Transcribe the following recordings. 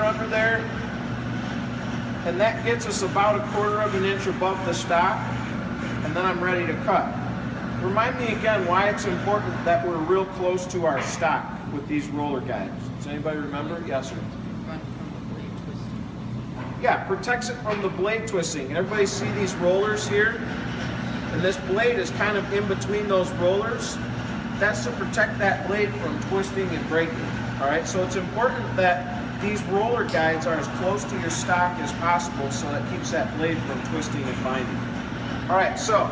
under there, and that gets us about 1/4 of an inch above the stock, and then I'm ready to cut. Remind me again why it's important that we're real close to our stock with these roller guides. Does anybody remember? Yes, sir. Yeah, protects it from the blade twisting. Everybody see these rollers here? And this blade is kind of in between those rollers. That's to protect that blade from twisting and breaking. All right, so it's important that these roller guides are as close to your stock as possible so that keeps that blade from twisting and binding. All right, so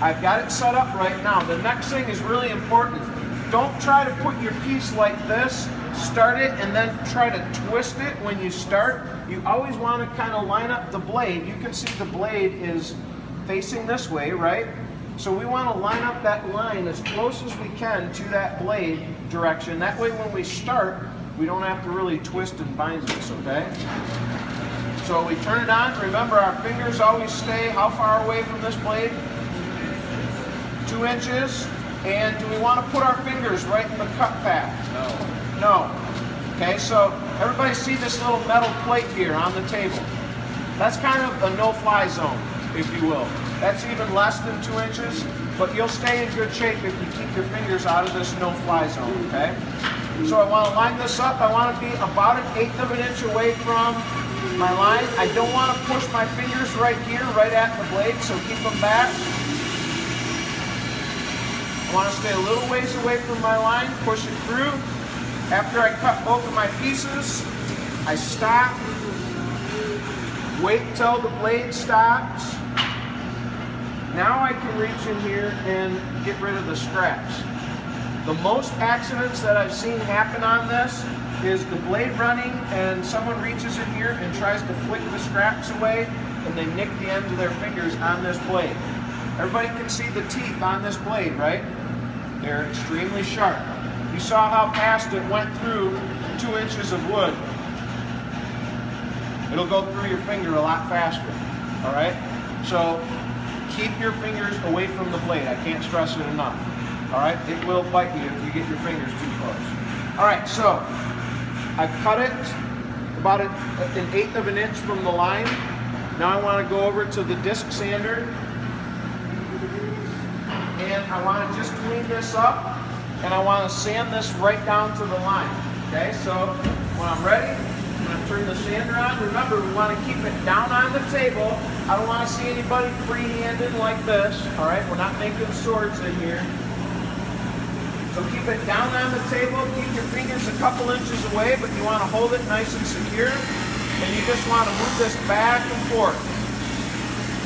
I've got it set up right now. The next thing is really important. Don't try to put your piece like this, start it, and then try to twist it when you start. You always want to kind of line up the blade. You can see the blade is facing this way, right? So we want to line up that line as close as we can to that blade direction. That way when we start, we don't have to really twist and bind this, okay? So we turn it on. Remember, our fingers always stay how far away from this blade? 2 inches. And do we want to put our fingers right in the cut path? No. No. Okay, so everybody see this little metal plate here on the table. That's kind of a no-fly zone, if you will. That's even less than 2 inches, but you'll stay in good shape if you keep your fingers out of this no-fly zone, okay? So I want to line this up. I want to be about 1/8 of an inch away from my line. I don't want to push my fingers right here, right at the blade, so keep them back. I want to stay a little ways away from my line, push it through. After I cut both of my pieces, I stop, wait till the blade stops. Now I can reach in here and get rid of the scraps. The most accidents that I've seen happen on this is the blade running and someone reaches in here and tries to flick the scraps away and they nick the ends of their fingers on this blade. Everybody can see the teeth on this blade, right? They're extremely sharp. You saw how fast it went through 2 inches of wood. It'll go through your finger a lot faster, all right? So keep your fingers away from the blade. I can't stress it enough, all right? It will bite you if you get your fingers too close. All right, so I've cut it about 1/8 of an inch from the line. Now I want to go over to the disc sander. And I want to just clean this up, and I want to sand this right down to the line. Okay, so when I'm ready, I'm going to turn the sander on. Remember, we want to keep it down on the table. I don't want to see anybody free-handed like this. All right, we're not making swords in here. So keep it down on the table. Keep your fingers a couple inches away, but you want to hold it nice and secure. And you just want to move this back and forth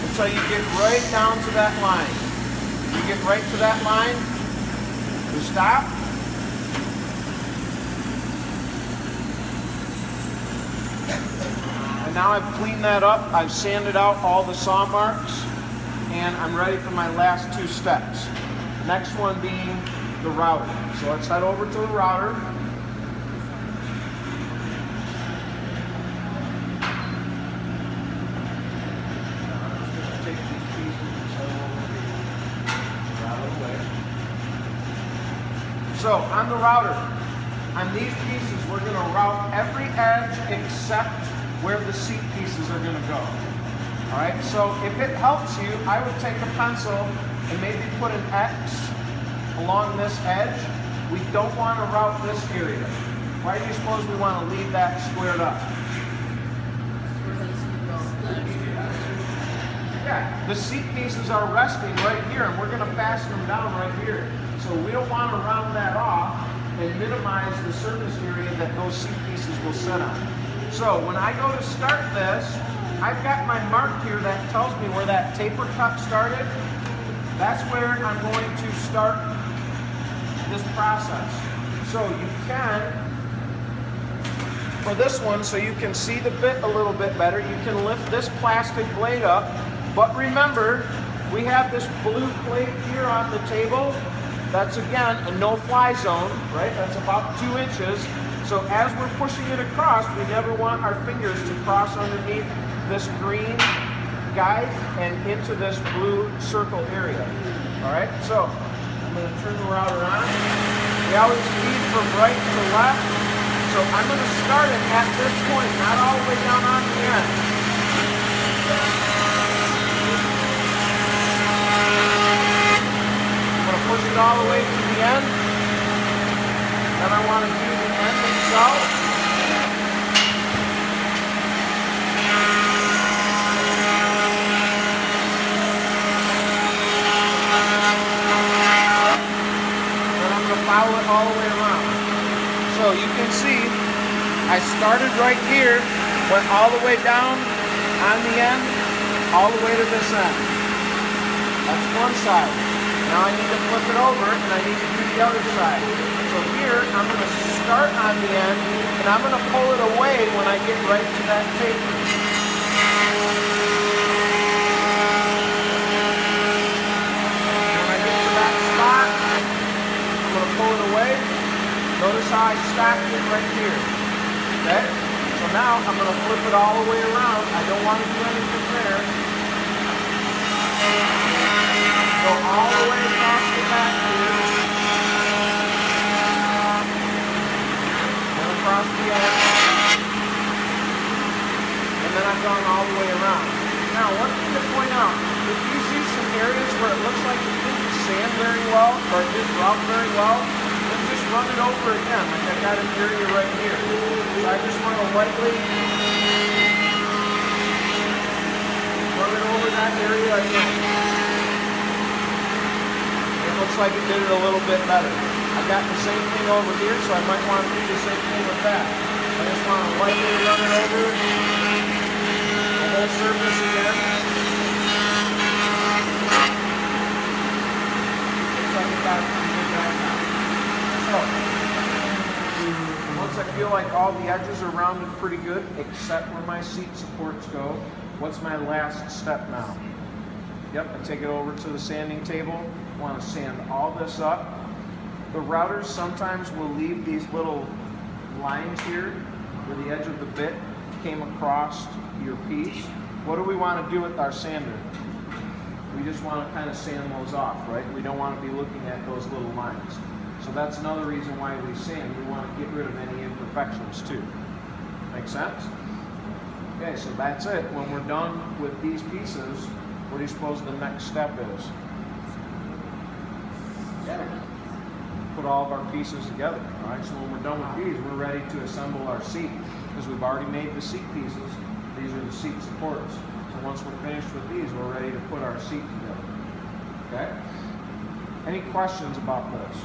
until you get right down to that line. You get right to that line, you stop. And now I've cleaned that up, I've sanded out all the saw marks, and I'm ready for my last 2 steps. Next one being the router. So let's head over to the router. So on the router, on these pieces, we're going to route every edge except where the seat pieces are going to go. All right, so if it helps you, I would take a pencil and maybe put an X along this edge. We don't want to route this area. Why do you suppose we want to leave that squared up? Yeah, the seat pieces are resting right here, and we're going to fasten them down right here. So we don't want to round that off and minimize the surface area that those seat pieces will sit on. So when I go to start this, I've got my mark here that tells me where that taper cut started. That's where I'm going to start this process. So you can, for this one, so you can see the bit a little bit better, you can lift this plastic blade up. But remember, we have this blue plate here on the table. That's, again, a no-fly zone, right? That's about 2 inches. So as we're pushing it across, we never want our fingers to cross underneath this green guide and into this blue circle area. All right, so I'm going to turn the router on. We always feed from right to left. So So I'm going to start it at this point, not all the way down on the end. I'm going to push it all the way to the end. Then I want to do the end itself. Follow it all the way around. So you can see I started right here, went all the way down on the end, all the way to this end. That's one side. Now I need to flip it over and I need to do the other side. So here I'm going to start on the end and I'm going to pull it away when I get right to that taper. Pull it away. Notice how I stacked it right here. Okay? So now I'm going to flip it all the way around. I don't want to do anything there. Go all the way across the back here. Then across the end. And then I've gone all the way around. Now, one thing to point out, if you see some areas where it looks like it didn't sand very well, or it didn't rub very well, then just run it over again, like I got an area right here. So I just want to lightly run it over that area again. It looks like it did it a little bit better. I got the same thing over here, so I might want to do the same thing with that. I just want to lightly run it over the whole surface again. So, once I feel like all the edges are rounded pretty good, except where my seat supports go, what's my last step now? Yep, I take it over to the sanding table. I want to sand all this up. The routers sometimes will leave these little lines here where the edge of the bit came across your piece. What do we want to do with our sander? We just want to kind of sand those off, right? We don't want to be looking at those little lines. So that's another reason why we sand. We want to get rid of any imperfections too. Make sense? Okay, so that's it. When we're done with these pieces, what do you suppose the next step is? Yeah. Put all of our pieces together. All right, so when we're done with these, we're ready to assemble our seat because we've already made the seat pieces. These are the seat supports. So once we're finished with these, we're ready to put our seat together. Okay? Any questions about this?